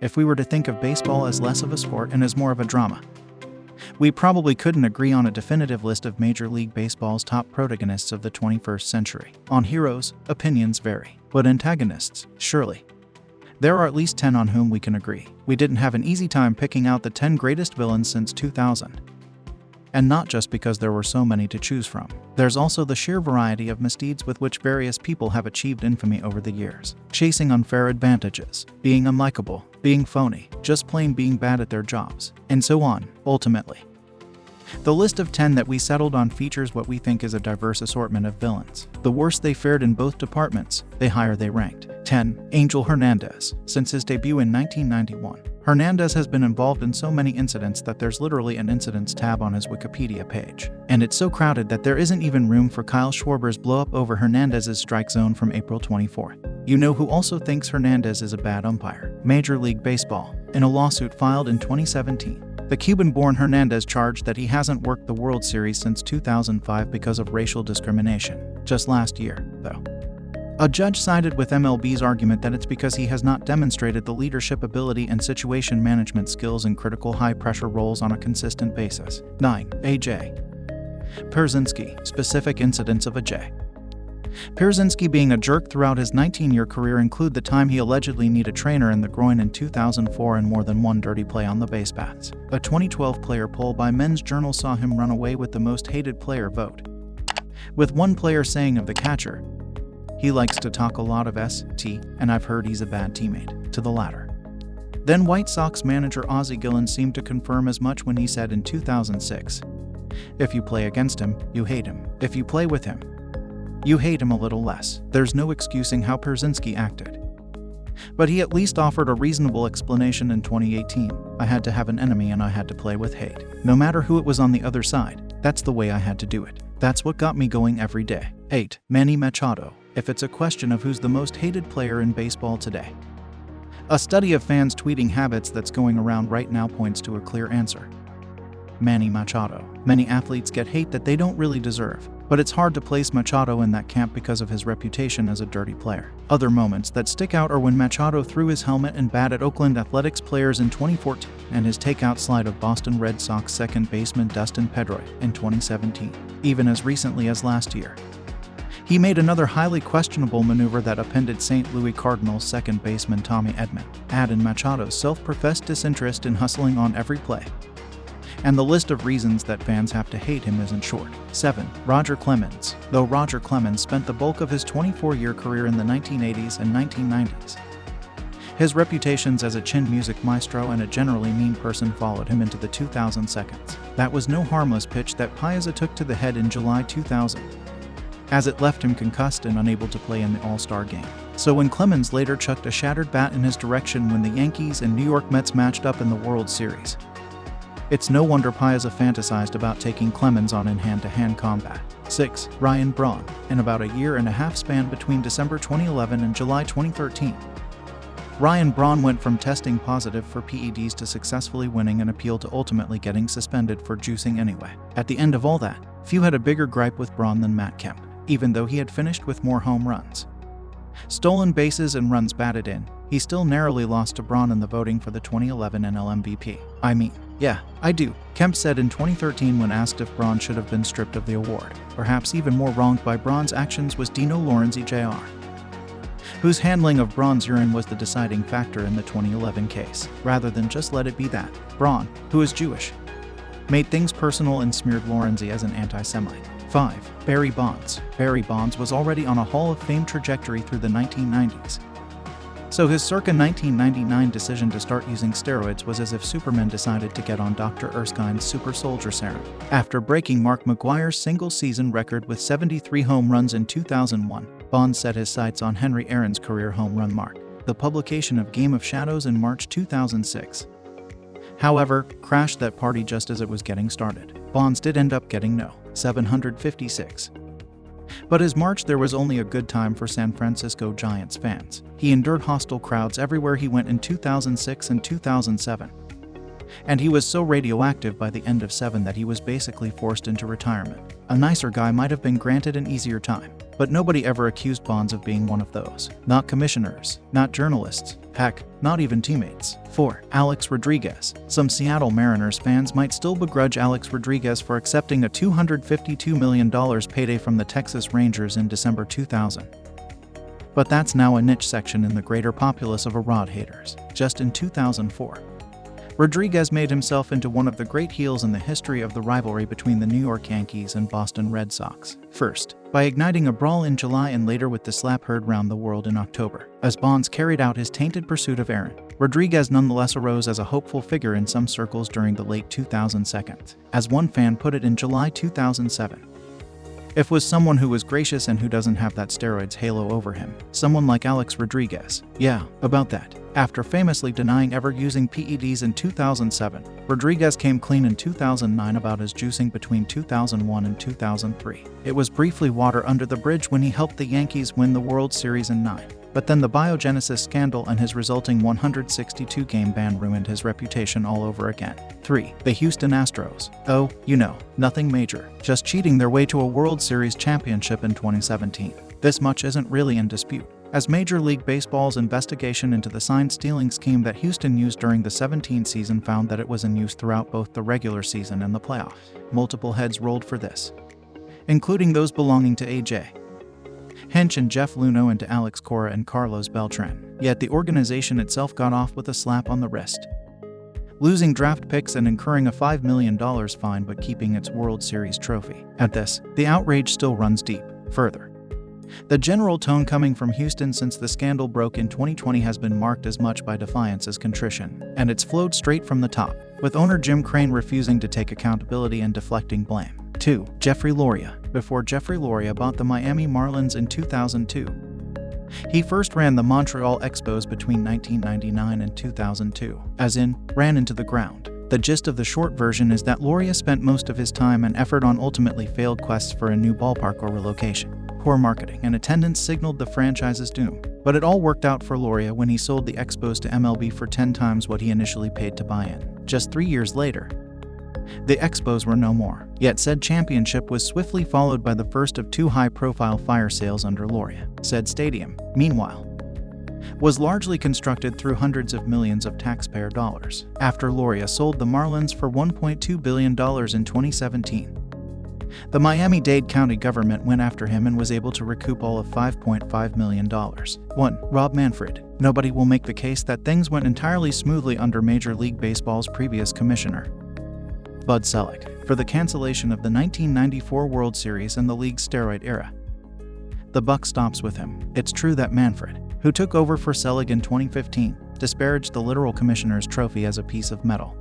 if we were to think of baseball as less of a sport and as more of a drama. We probably couldn't agree on a definitive list of Major League Baseball's top protagonists of the 21st century. On heroes, opinions vary. But antagonists, surely. There are at least 10 on whom we can agree. We didn't have an easy time picking out the 10 greatest villains since 2000. And not just because there were so many to choose from. There's also the sheer variety of misdeeds with which various people have achieved infamy over the years. Chasing unfair advantages, being unlikable, being phony, just plain being bad at their jobs, and so on, ultimately. The list of 10 that we settled on features what we think is a diverse assortment of villains. The worse they fared in both departments, the higher they ranked. 10. Angel Hernandez. Since his debut in 1991, Hernandez has been involved in so many incidents that there's literally an incidents tab on his Wikipedia page. And it's so crowded that there isn't even room for Kyle Schwarber's blow-up over Hernandez's strike zone from April 24th. You know who also thinks Hernandez is a bad umpire? Major League Baseball. In a lawsuit filed in 2017, the Cuban-born Hernandez charged that he hasn't worked the World Series since 2005 because of racial discrimination. Just last year, though. A judge sided with MLB's argument that it's because he has not demonstrated the leadership ability and situation management skills in critical high-pressure roles on a consistent basis. 9. A.J. Pierzynski. Specific incidents of A.J. Pierzynski being a jerk throughout his 19-year career include the time he allegedly kneed a trainer in the groin in 2004 and more than one dirty play on the base paths. A 2012 player poll by Men's Journal saw him run away with the most hated player vote, with one player saying of the catcher, "He likes to talk a lot of ST, and I've heard he's a bad teammate," to the latter. Then White Sox manager Ozzie Guillen seemed to confirm as much when he said in 2006, "If you play against him, you hate him. If you play with him, you hate him a little less." There's no excusing how Pierzynski acted. But he at least offered a reasonable explanation in 2018. "I had to have an enemy and I had to play with hate. No matter who it was on the other side, that's the way I had to do it. That's what got me going every day." 8. Manny Machado. If it's a question of who's the most hated player in baseball today, a study of fans' tweeting habits that's going around right now points to a clear answer. Manny Machado. Many athletes get hate that they don't really deserve, but it's hard to place Machado in that camp because of his reputation as a dirty player. Other moments that stick out are when Machado threw his helmet and bat at Oakland Athletics players in 2014 and his takeout slide of Boston Red Sox second baseman Dustin Pedroia in 2017. Even as recently as last year, he made another highly questionable maneuver that upended St. Louis Cardinals second baseman Tommy Edman. Add in Machado's self-professed disinterest in hustling on every play, and the list of reasons that fans have to hate him isn't short. 7. Roger Clemens. Though Roger Clemens spent the bulk of his 24-year career in the 1980s and 1990s, his reputations as a chin music maestro and a generally mean person followed him into the 2000 seconds. That was no harmless pitch that Piazza took to the head in July 2000. As it left him concussed and unable to play in the All-Star game. So when Clemens later chucked a shattered bat in his direction when the Yankees and New York Mets matched up in the World Series, it's no wonder Piazza fantasized about taking Clemens on in hand-to-hand combat. 6. Ryan Braun. In about a year and a half span between December 2011 and July 2013, Ryan Braun went from testing positive for PEDs to successfully winning an appeal to ultimately getting suspended for juicing anyway. At the end of all that, few had a bigger gripe with Braun than Matt Kemp. Even though he had finished with more home runs, stolen bases and runs batted in, he still narrowly lost to Braun in the voting for the 2011 NL MVP. "I mean, yeah, I do," Kemp said in 2013 when asked if Braun should have been stripped of the award. Perhaps even more wronged by Braun's actions was Dino Lorenzi Jr., whose handling of Braun's urine was the deciding factor in the 2011 case. Rather than just let it be that, Braun, who is Jewish, made things personal and smeared Lorenzi as an anti-Semite. 5. Barry Bonds. Barry Bonds was already on a Hall of Fame trajectory through the 1990s. So his circa 1999 decision to start using steroids was as if Superman decided to get on Dr. Erskine's super soldier serum. After breaking Mark McGwire's single-season record with 73 home runs in 2001, Bonds set his sights on Henry Aaron's career home run mark. The publication of Game of Shadows in March 2006, however, crashed that party just as it was getting started. Bonds did end up getting 756. But his March there was only a good time for San Francisco Giants fans. He endured hostile crowds everywhere he went in 2006 and 2007. And he was so radioactive by the end of 7 that he was basically forced into retirement. A nicer guy might have been granted an easier time, but nobody ever accused Bonds of being one of those. Not commissioners, not journalists, heck, not even teammates. 4. Alex Rodriguez. Some Seattle Mariners fans might still begrudge Alex Rodriguez for accepting a $252 million payday from the Texas Rangers in December 2000. But that's now a niche section in the greater populace of Arod haters. Just in 2004, Rodriguez made himself into one of the great heels in the history of the rivalry between the New York Yankees and Boston Red Sox. First, by igniting a brawl in July and later with the slap heard round the world in October. As Bonds carried out his tainted pursuit of Aaron, Rodriguez nonetheless arose as a hopeful figure in some circles during the late 2000s. As one fan put it in July 2007, "If was someone who was gracious and who doesn't have that steroids halo over him, someone like Alex Rodriguez." Yeah, about that. After famously denying ever using PEDs in 2007, Rodriguez came clean in 2009 about his juicing between 2001 and 2003. It was briefly water under the bridge when he helped the Yankees win the World Series in '09. But then the biogenesis scandal and his resulting 162-game ban ruined his reputation all over again. 3. The Houston Astros. Oh, you know, nothing major, just cheating their way to a World Series championship in 2017. This much isn't really in dispute, as Major League Baseball's investigation into the sign-stealing scheme that Houston used during the 17 season found that it was in use throughout both the regular season and the playoffs. Multiple heads rolled for this, including those belonging to A.J. Hinch and Jeff Luhnow and to Alex Cora and Carlos Beltran. Yet the organization itself got off with a slap on the wrist, losing draft picks and incurring a $5 million fine but keeping its World Series trophy. At this, the outrage still runs deep. Further, the general tone coming from Houston since the scandal broke in 2020 has been marked as much by defiance as contrition, and it's flowed straight from the top, with owner Jim Crane refusing to take accountability and deflecting blame. 2. Jeffrey Loria. Before Jeffrey Loria bought the Miami Marlins in 2002, he first ran the Montreal Expos between 1999 and 2002, as in, ran into the ground. The gist of the short version is that Loria spent most of his time and effort on ultimately failed quests for a new ballpark or relocation. Poor marketing and attendance signaled the franchise's doom, but it all worked out for Loria when he sold the Expos to MLB for 10 times what he initially paid to buy in. Just 3 years later, the Expos were no more, yet said championship was swiftly followed by the first of 2 high-profile fire sales under Loria. Said stadium, meanwhile, was largely constructed through hundreds of millions of taxpayer dollars. After Loria sold the Marlins for $1.2 billion in 2017, the Miami-Dade County government went after him and was able to recoup all of $5.5 million. 1. Rob Manfred. Nobody will make the case that things went entirely smoothly under Major League Baseball's previous commissioner, Bud Selig, for the cancellation of the 1994 World Series and the league's steroid era. The buck stops with him. It's true that Manfred, who took over for Selig in 2015, disparaged the literal commissioner's trophy as a piece of metal.